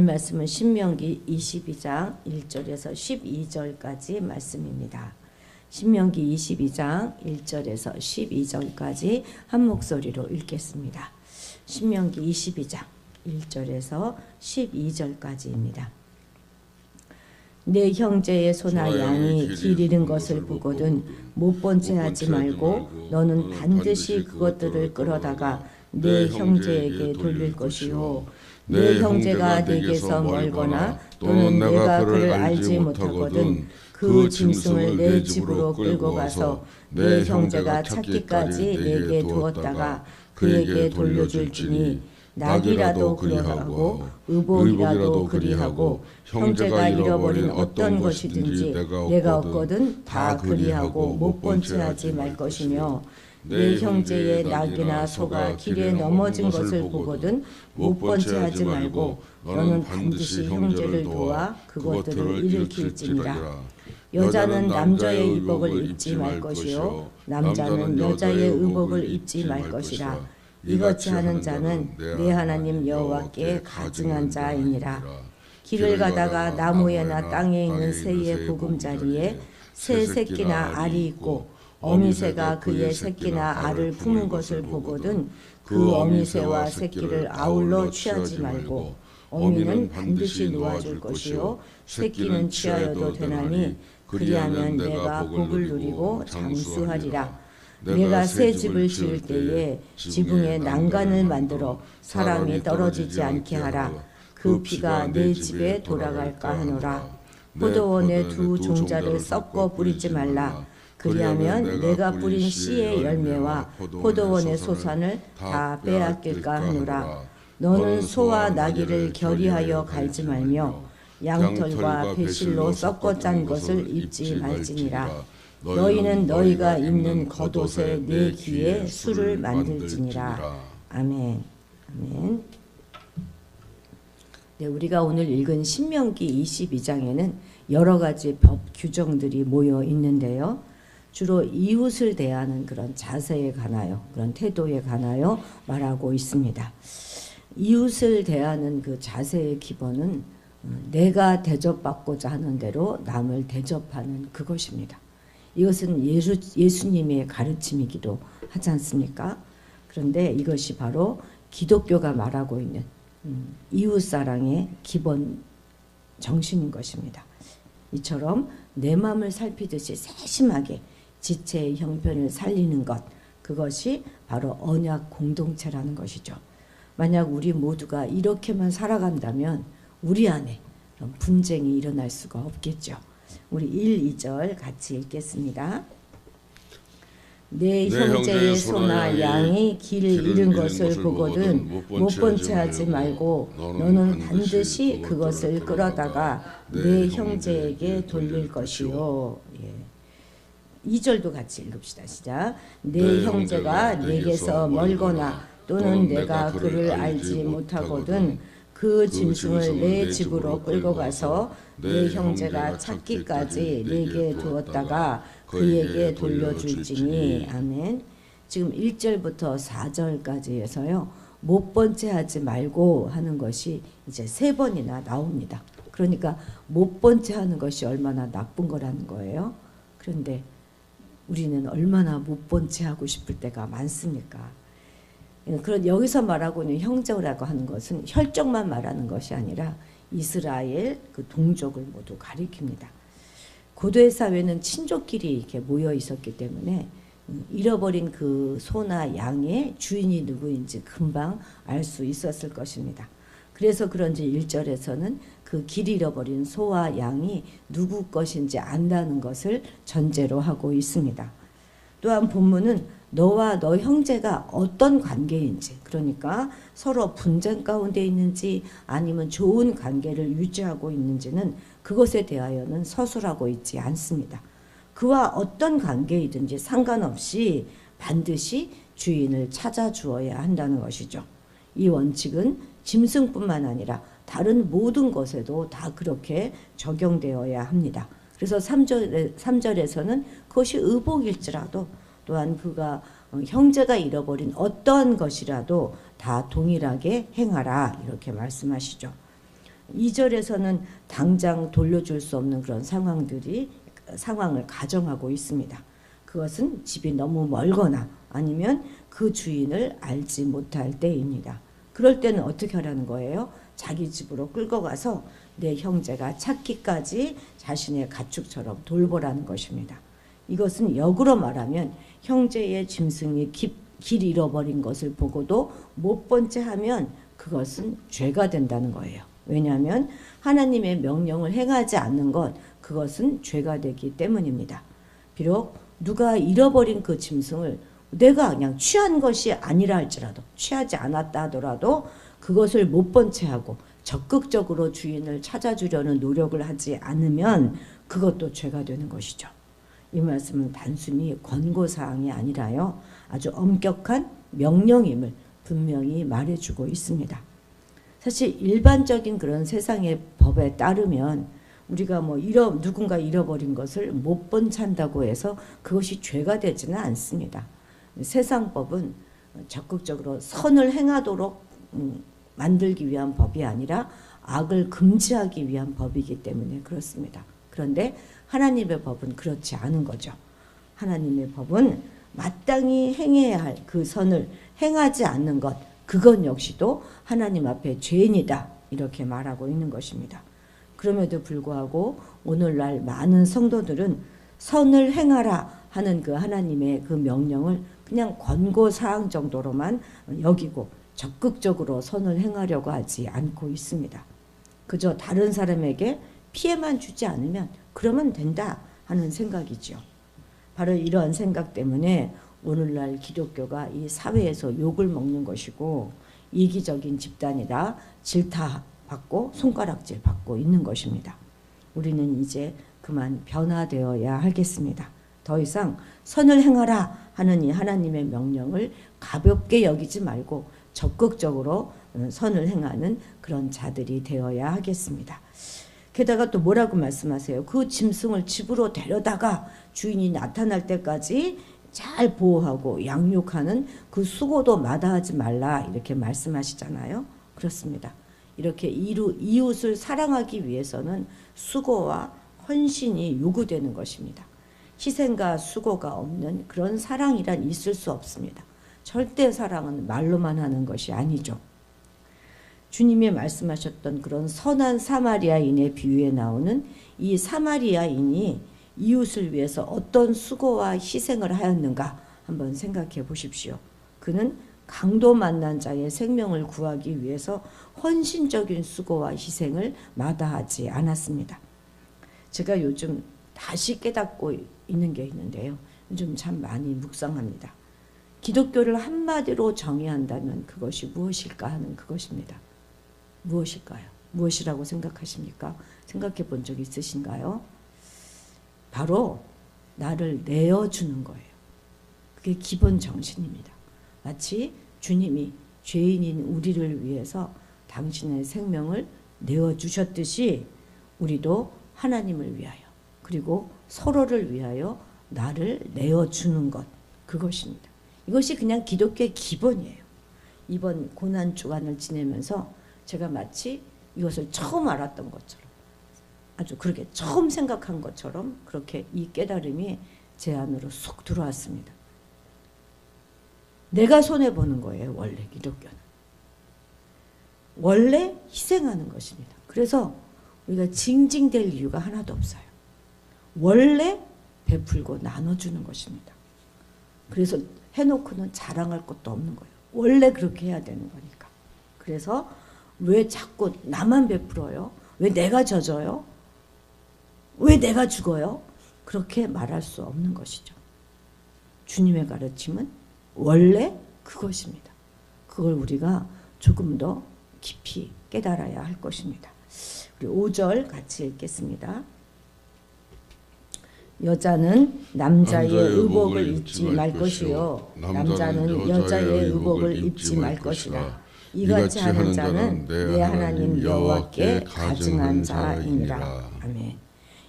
말씀은 신명기 22장 1절에서 12절까지 말씀입니다. 신명기 22장 1절에서 12절까지 한 목소리로 읽겠습니다. 신명기 22장 1절에서 12절까지입니다. 내 형제의 소나 양이 길 잃은 것을 보거든 못 본 채 하지 말고 너는 반드시 그것들을 끌어다가 내 형제에게 돌릴 것이요 내 형제가 내게서 멀거나 또는 내가 그를 알지 못하거든 그 짐승을 내 집으로 끌고 가서 내 형제가 찾기까지 내게 두었다가 그에게 돌려줄지니 낙이라도 그리하고 의복이라도 그리하고 형제가 잃어버린 어떤 것이든지 내가 얻거든 다 그리하고 못 본 채 하지 말 것이며 내 형제의 낙이나 소가 길에 넘어진 것을 보거든 못 본 채 하지 말고 너는 반드시 형제를 도와 그것들을 일으킬지니라. 여자는 남자의 의복을 입지 말 것이요 남자는 여자의 의복을 입지 말 것이라. 이같이 하는 자는 내 하나님 여호와께 가증한 자이니라. 길을 가다가 나무에나 땅에 있는 새의 보금자리에 새 새끼나 알이 있고 어미새가 그의 새끼나 알을 품은 것을 보거든 그 어미새와 새끼를 아울러 취하지 말고 어미는 반드시 놓아줄 것이요 새끼는 취하여도 되나니 그리하면 내가 복을 누리고 장수하리라. 내가 새 집을 지을 때에 지붕에 난간을 만들어 사람이 떨어지지 않게 하라. 그 피가 내 집에 돌아갈까 하노라. 포도원에 두 종자를 섞어 뿌리지 말라. 그리하면 내가 뿌린 씨의 열매와 포도원의 소산을 다 빼앗길까 하노라. 너는 소와 나귀를 결의하여 갈지 말며 양털과 배실로 섞어 짠 것을 입지 말지니라. 너희는 너희가 입는 겉옷에 내 귀에 술을 만들지니라. 아멘. 아멘. 네, 우리가 오늘 읽은 신명기 22장에는 여러 가지 법 규정들이 모여 있는데요. 주로 이웃을 대하는 그런 자세에 관하여, 그런 태도에 관하여 말하고 있습니다. 이웃을 대하는 그 자세의 기본은 내가 대접받고자 하는 대로 남을 대접하는 그것입니다. 이것은 예수님의 가르침이기도 하지 않습니까? 그런데 이것이 바로 기독교가 말하고 있는 이웃사랑의 기본 정신인 것입니다. 이처럼 내 마음을 살피듯이 세심하게 지체의 형편을 살리는 것, 그것이 바로 언약 공동체라는 것이죠. 만약 우리 모두가 이렇게만 살아간다면 우리 안에 그런 분쟁이 일어날 수가 없겠죠. 우리 1, 2절 같이 읽겠습니다. 내 형제의 소나 양이 길을 잃은 것을 보거든 못 본 채 하지 말고 너는 반드시 그것을 끌어다가 내 형제에게 돌릴 것이요. 예. 2절도 같이 읽읍시다. 시작. 내 형제가 내게서 멀거나 또는 내가 그를 알지 못하거든 그 짐승을 내 집으로 끌고 가서 내 형제가 찾기까지 내게 두었다가 그에게 돌려줄지니. 아멘. 지금 1절부터 4절까지 해서요. 못 본 채 하지 말고 하는 것이 이제 3번이나 나옵니다. 그러니까 못 본 채 하는 것이 얼마나 나쁜 거라는 거예요. 그런데 우리는 얼마나 못 본 채 하고 싶을 때가 많습니까? 그런 여기서 말하고 있는 형제라고 하는 것은 혈족만 말하는 것이 아니라 이스라엘 그 동족을 모두 가리킵니다. 고대 사회는 친족끼리 이렇게 모여 있었기 때문에 잃어버린 그 소나 양의 주인이 누구인지 금방 알 수 있었을 것입니다. 그래서 그런지 1절에서는 그 길 잃어버린 소와 양이 누구 것인지 안다는 것을 전제로 하고 있습니다. 또한 본문은 너와 너 형제가 어떤 관계인지, 그러니까 서로 분쟁 가운데 있는지 아니면 좋은 관계를 유지하고 있는지는 그것에 대하여는 서술하고 있지 않습니다. 그와 어떤 관계이든지 상관없이 반드시 주인을 찾아주어야 한다는 것이죠. 이 원칙은 짐승뿐만 아니라 다른 모든 것에도 다 그렇게 적용되어야 합니다. 그래서 3절에서는 그것이 의복일지라도 또한 그가 형제가 잃어버린 어떠한 것이라도 다 동일하게 행하라 이렇게 말씀하시죠. 2절에서는 당장 돌려줄 수 없는 그런 상황을 가정하고 있습니다. 그것은 집이 너무 멀거나 아니면 그 주인을 알지 못할 때입니다. 그럴 때는 어떻게 하라는 거예요? 자기 집으로 끌고 가서 내 형제가 찾기까지 자신의 가축처럼 돌보라는 것입니다. 이것은 역으로 말하면 형제의 짐승이 길 잃어버린 것을 보고도 못 본 채 하면 그것은 죄가 된다는 거예요. 왜냐하면 하나님의 명령을 행하지 않는 것, 그것은 죄가 되기 때문입니다. 비록 누가 잃어버린 그 짐승을 내가 그냥 취한 것이 아니라 할지라도, 취하지 않았다 하더라도 그것을 못 본 채 하고 적극적으로 주인을 찾아주려는 노력을 하지 않으면 그것도 죄가 되는 것이죠. 이 말씀은 단순히 권고사항이 아니라요, 아주 엄격한 명령임을 분명히 말해주고 있습니다. 사실 일반적인 그런 세상의 법에 따르면 우리가 누군가 잃어버린 것을 못 본 찬다고 해서 그것이 죄가 되지는 않습니다. 세상 법은 적극적으로 선을 행하도록 만들기 위한 법이 아니라 악을 금지하기 위한 법이기 때문에 그렇습니다. 그런데 하나님의 법은 그렇지 않은 거죠. 하나님의 법은 마땅히 행해야 할 그 선을 행하지 않는 것, 그건 역시도 하나님 앞에 죄인이다, 이렇게 말하고 있는 것입니다. 그럼에도 불구하고 오늘날 많은 성도들은 선을 행하라 하는 그 하나님의 그 명령을 그냥 권고사항 정도로만 여기고 적극적으로 선을 행하려고 하지 않고 있습니다. 그저 다른 사람에게 피해만 주지 않으면 그러면 된다 하는 생각이죠. 바로 이러한 생각 때문에 오늘날 기독교가 이 사회에서 욕을 먹는 것이고 이기적인 집단이다, 질타받고 손가락질 받고 있는 것입니다. 우리는 이제 그만 변화되어야 하겠습니다. 더 이상 선을 행하라 하는 이 하나님의 명령을 가볍게 여기지 말고 적극적으로 선을 행하는 그런 자들이 되어야 하겠습니다. 게다가 또 뭐라고 말씀하세요? 그 짐승을 집으로 데려다가 주인이 나타날 때까지 잘 보호하고 양육하는 그 수고도 마다하지 말라, 이렇게 말씀하시잖아요. 그렇습니다. 이렇게 이웃을 사랑하기 위해서는 수고와 헌신이 요구되는 것입니다. 희생과 수고가 없는 그런 사랑이란 있을 수 없습니다. 절대 사랑은 말로만 하는 것이 아니죠. 주님이 말씀하셨던 그런 선한 사마리아인의 비유에 나오는 이 사마리아인이 이웃을 위해서 어떤 수고와 희생을 하였는가 한번 생각해 보십시오. 그는 강도 만난 자의 생명을 구하기 위해서 헌신적인 수고와 희생을 마다하지 않았습니다. 제가 요즘 다시 깨닫고 있는 게 있는데요. 요즘 참 많이 묵상합니다. 기독교를 한마디로 정의한다면 그것이 무엇일까 하는 그것입니다. 무엇일까요? 무엇이라고 생각하십니까? 생각해 본 적 있으신가요? 바로 나를 내어주는 거예요. 그게 기본 정신입니다. 마치 주님이 죄인인 우리를 위해서 당신의 생명을 내어주셨듯이 우리도 하나님을 위하여 그리고 서로를 위하여 나를 내어주는 것, 그것입니다. 이것이 그냥 기독교의 기본이에요. 이번 고난주간을 지내면서 제가 마치 이것을 처음 알았던 것처럼, 아주 그렇게 처음 생각한 것처럼 그렇게 이 깨달음이 제 안으로 쏙 들어왔습니다. 내가 손해보는 거예요. 원래 기독교는. 원래 희생하는 것입니다. 그래서 우리가 징징댈 이유가 하나도 없어요. 원래 베풀고 나눠주는 것입니다. 그래서 해놓고는 자랑할 것도 없는 거예요. 원래 그렇게 해야 되는 거니까. 그래서 왜 자꾸 나만 베풀어요? 왜 내가 져져요? 왜 내가 죽어요? 그렇게 말할 수 없는 것이죠. 주님의 가르침은 원래 그것입니다. 그걸 우리가 조금 더 깊이 깨달아야 할 것입니다. 우리 5절 같이 읽겠습니다. 여자는 남자의 의복을 입지 말 것이요 남자는 여자의 의복을 입지 말 것이라. 이같이 하는 자는 내 하나님 여호와께 가증한 자이니라. 아멘.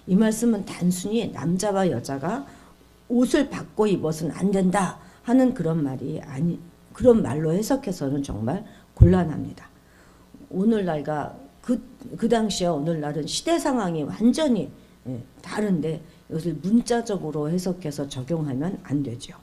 이 말씀은 단순히 남자와 여자가 옷을 바꿔 입어서는 안 된다 하는 그런 말로 해석해서는 정말 곤란합니다. 오늘날과 그 당시와 오늘날은 시대 상황이 완전히 다른데 이것을 문자적으로 해석해서 적용하면 안 되죠.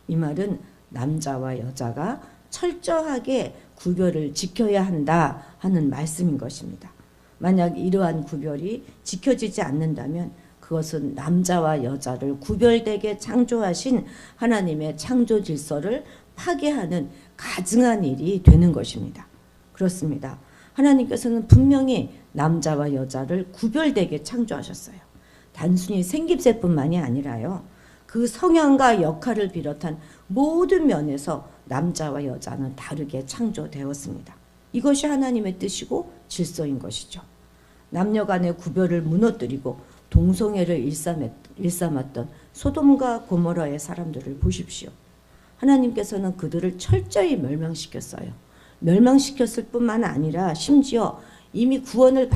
이 말은 남자와 여자가 철저하게 구별을 지켜야 한다 하는 말씀인 것입니다. 만약 이러한 구별이 지켜지지 않는다면 그것은 남자와 여자를 구별되게 창조하신 하나님의 창조 질서를 파괴하는 가증한 일이 되는 것입니다. 그렇습니다. 하나님께서는 분명히 남자와 여자를 구별되게 창조하셨어요. 단순히 생김새뿐만이 아니라요. 그 성향과 역할을 비롯한 모든 면에서 남자와 여자는 다르게 창조되었습니다. 이것이 하나님의 뜻이고 질서인 것이죠. 남녀 간의 구별을 무너뜨리고 동성애를 일삼았던 소돔과 고모라의 사람들을 보십시오. 하나님께서는 그들을 철저히 멸망시켰어요. 멸망시켰을 뿐만 아니라 심지어 이미 구원을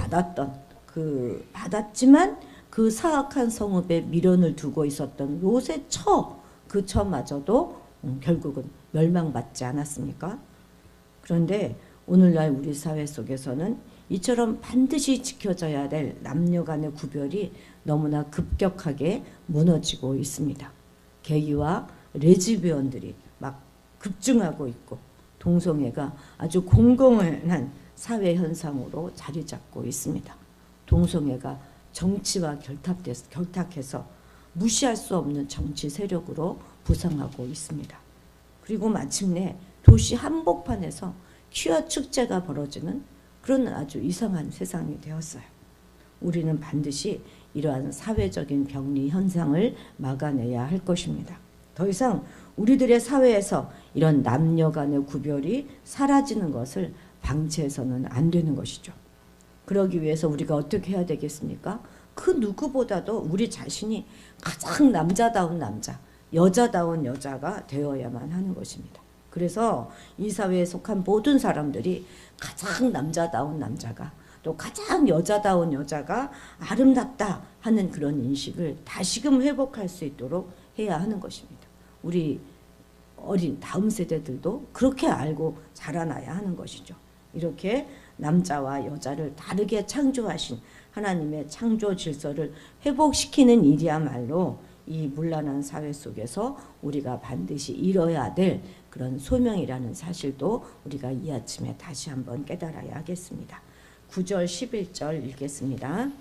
받았지만 그 사악한 성읍에 미련을 두고 있었던 롯의 그 처마저도 결국은 멸망받지 않았습니까? 그런데 오늘날 우리 사회 속에서는 이처럼 반드시 지켜져야 될 남녀 간의 구별이 너무나 급격하게 무너지고 있습니다. 게이와 레즈비언들이 막 급증하고 있고 동성애가 아주 공공한 사회 현상으로 자리 잡고 있습니다. 동성애가 정치와 결탁해서 무시할 수 없는 정치 세력으로 부상하고 있습니다. 그리고 마침내 도시 한복판에서 퀴어 축제가 벌어지는 그런 아주 이상한 세상이 되었어요. 우리는 반드시 이러한 사회적인 병리 현상을 막아내야 할 것입니다. 더 이상 우리들의 사회에서 이런 남녀 간의 구별이 사라지는 것을 방치해서는 안 되는 것이죠. 그러기 위해서 우리가 어떻게 해야 되겠습니까? 그 누구보다도 우리 자신이 가장 남자다운 남자, 여자다운 여자가 되어야만 하는 것입니다. 그래서 이 사회에 속한 모든 사람들이 가장 남자다운 남자가 또 가장 여자다운 여자가 아름답다 하는 그런 인식을 다시금 회복할 수 있도록 해야 하는 것입니다. 우리 어린 다음 세대들도 그렇게 알고 자라나야 하는 것이죠. 이렇게 남자와 여자를 다르게 창조하신 하나님의 창조 질서를 회복시키는 일이야말로 이 문란한 사회 속에서 우리가 반드시 이뤄야 될 그런 소명이라는 사실도 우리가 이 아침에 다시 한번 깨달아야 하겠습니다. 9절 11절 읽겠습니다.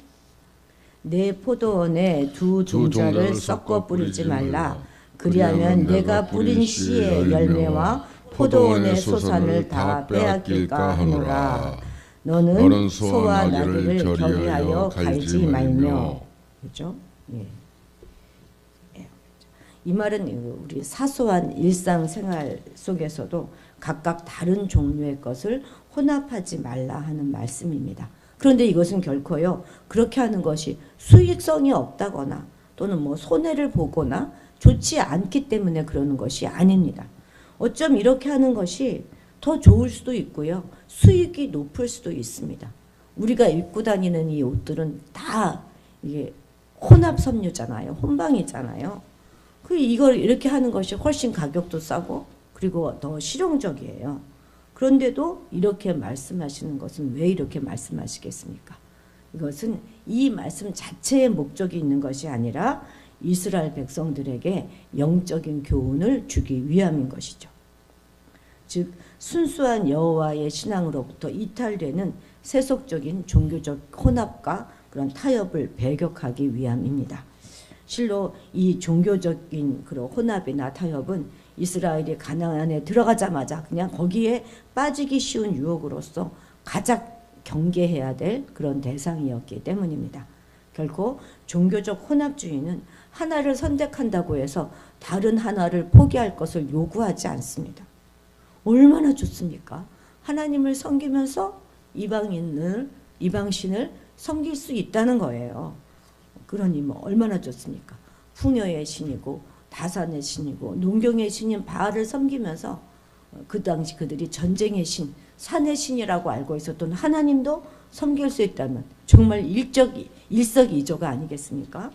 내 포도원에 두 종자를 섞어 뿌리지 말라. 그리하면 내가 뿌린 씨의 열매와 포도원의 소산을 다 빼앗길까 하노라. 너는 소와 나귀를 결의하여 갈지 말며. 그렇죠? 예. 이 말은 우리 사소한 일상생활 속에서도 각각 다른 종류의 것을 혼합하지 말라 하는 말씀입니다. 그런데 이것은 결코요 그렇게 하는 것이 수익성이 없다거나 또는 뭐 손해를 보거나 좋지 않기 때문에 그러는 것이 아닙니다. 어쩜 이렇게 하는 것이 더 좋을 수도 있고요 수익이 높을 수도 있습니다. 우리가 입고 다니는 이 옷들은 다 이게 혼합 섬유잖아요. 혼방이잖아요. 이걸 이렇게 하는 것이 훨씬 가격도 싸고 그리고 더 실용적이에요. 그런데도 이렇게 말씀하시는 것은 왜 이렇게 말씀하시겠습니까? 이것은 이 말씀 자체의 목적이 있는 것이 아니라 이스라엘 백성들에게 영적인 교훈을 주기 위함인 것이죠. 즉 순수한 여호와의 신앙으로부터 이탈되는 세속적인 종교적 혼합과 그런 타협을 배격하기 위함입니다. 실로 이 종교적인 그런 혼합이나 타협은 이스라엘이 가나안에 들어가자마자 그냥 거기에 빠지기 쉬운 유혹으로서 가장 경계해야 될 그런 대상이었기 때문입니다. 결코 종교적 혼합주의는 하나를 선택한다고 해서 다른 하나를 포기할 것을 요구하지 않습니다. 얼마나 좋습니까? 하나님을 섬기면서 이방신을 섬길 수 있다는 거예요. 그러니 뭐 얼마나 좋습니까? 풍요의 신이고 다산의 신이고 농경의 신인 바알을 섬기면서 그 당시 그들이 전쟁의 신, 산의 신이라고 알고 있었던 하나님도 섬길 수 있다면 정말 일석이조가 아니겠습니까?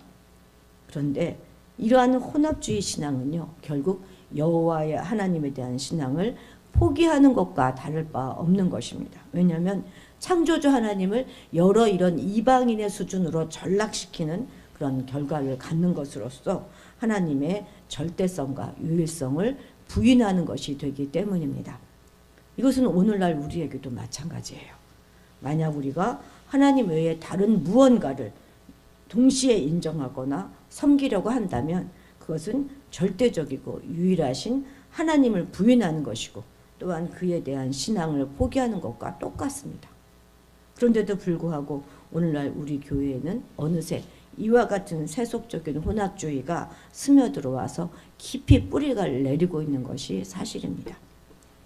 그런데 이러한 혼합주의 신앙은요 결국 여호와의 하나님에 대한 신앙을 포기하는 것과 다를 바 없는 것입니다. 왜냐하면 창조주 하나님을 여러 이런 이방인의 수준으로 전락시키는 그런 결과를 갖는 것으로서 하나님의 절대성과 유일성을 부인하는 것이 되기 때문입니다. 이것은 오늘날 우리에게도 마찬가지예요. 만약 우리가 하나님 외에 다른 무언가를 동시에 인정하거나 섬기려고 한다면 그것은 절대적이고 유일하신 하나님을 부인하는 것이고 또한 그에 대한 신앙을 포기하는 것과 똑같습니다. 그런데도 불구하고 오늘날 우리 교회에는 어느새 이와 같은 세속적인 혼합주의가 스며들어와서 깊이 뿌리가 내리고 있는 것이 사실입니다.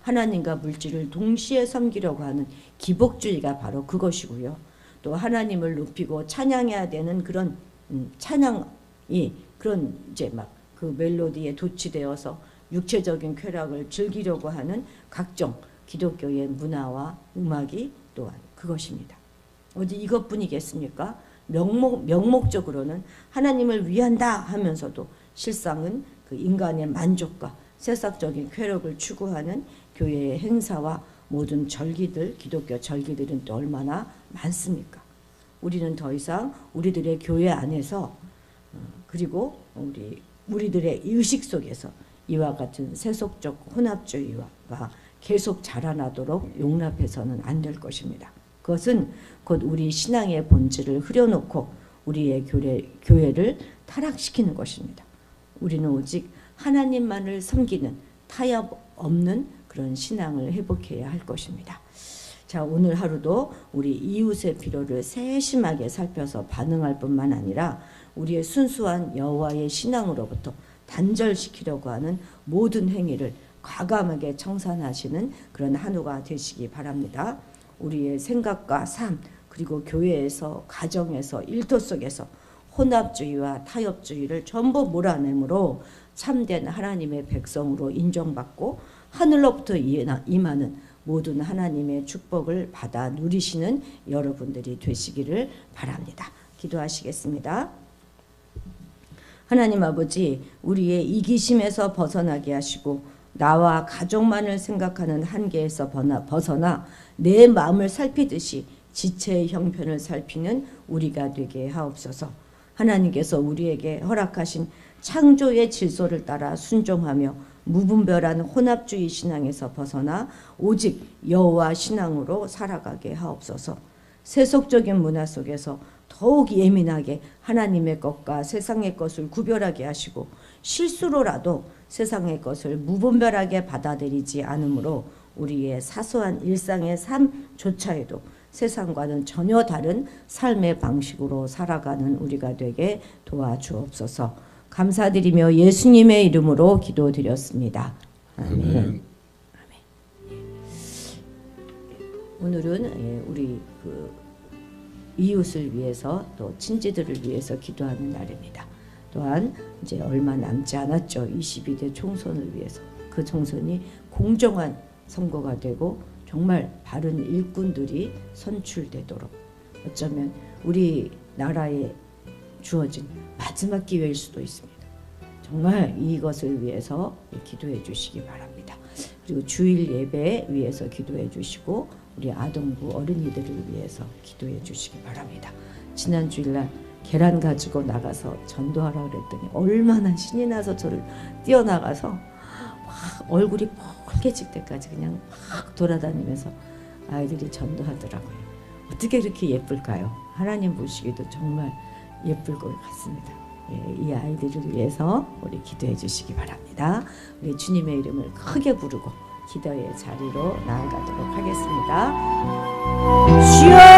하나님과 물질을 동시에 섬기려고 하는 기복주의가 바로 그것이고요. 또 하나님을 높이고 찬양해야 되는 그런 찬양이 그런 이제 막 그 멜로디에 도취되어서 육체적인 쾌락을 즐기려고 하는 각종 기독교의 문화와 음악이 또한 그것입니다. 어디 이것뿐이겠습니까? 명목적으로는 하나님을 위한다 하면서도 실상은 그 인간의 만족과 세상적인 쾌락을 추구하는 교회의 행사와 모든 절기들, 기독교 절기들은 또 얼마나 많습니까? 우리는 더 이상 우리들의 교회 안에서 그리고 우리들의 의식 속에서 이와 같은 세속적 혼합주의가 계속 자라나도록 용납해서는 안 될 것입니다. 그것은 곧 우리 신앙의 본질을 흐려놓고 우리의 교회를 타락시키는 것입니다. 우리는 오직 하나님만을 섬기는 타협 없는 그런 신앙을 회복해야 할 것입니다. 자, 오늘 하루도 우리 이웃의 필요를 세심하게 살펴서 반응할 뿐만 아니라 우리의 순수한 여호와의 신앙으로부터 단절시키려고 하는 모든 행위를 과감하게 청산하시는 그런 한우가 되시기 바랍니다. 우리의 생각과 삶 그리고 교회에서 가정에서 일터 속에서 혼합주의와 타협주의를 전부 몰아내므로 참된 하나님의 백성으로 인정받고 하늘로부터 임하는 모든 하나님의 축복을 받아 누리시는 여러분들이 되시기를 바랍니다. 기도하시겠습니다. 하나님 아버지, 우리의 이기심에서 벗어나게 하시고 나와 가족만을 생각하는 한계에서 벗어나 내 마음을 살피듯이 지체의 형편을 살피는 우리가 되게 하옵소서. 하나님께서 우리에게 허락하신 창조의 질서를 따라 순종하며 무분별한 혼합주의 신앙에서 벗어나 오직 여호와 신앙으로 살아가게 하옵소서. 세속적인 문화 속에서 더욱 예민하게 하나님의 것과 세상의 것을 구별하게 하시고 실수로라도 세상의 것을 무분별하게 받아들이지 않으므로 우리의 사소한 일상의 삶조차에도 세상과는 전혀 다른 삶의 방식으로 살아가는 우리가 되게 도와주옵소서. 감사드리며 예수님의 이름으로 기도드렸습니다. 아멘. 오늘은 우리 이웃을 위해서 또 친지들을 위해서 기도하는 날입니다. 또한 이제 얼마 남지 않았죠. 22대 총선을 위해서. 그 총선이 공정한 선거가 되고 정말 바른 일꾼들이 선출되도록 어쩌면 우리 나라에 주어진 마지막 기회일 수도 있습니다. 정말 이것을 위해서 기도해 주시기 바랍니다. 그리고 주일 예배 위해서 기도해 주시고 우리 아동부 어린이들을 위해서 기도해 주시기 바랍니다. 지난 주일날 계란 가지고 나가서 전도하라 그랬더니 얼마나 신이 나서 저를 뛰어나가서 막 얼굴이 뻘개질 때까지 그냥 막 돌아다니면서 아이들이 전도하더라고요. 어떻게 그렇게 예쁠까요? 하나님 보시기도 정말 예쁠 것 같습니다. 이 아이들을 위해서 우리 기도해 주시기 바랍니다. 우리 주님의 이름을 크게 부르고 기도의 자리로 나아가도록 하겠습니다. 주여!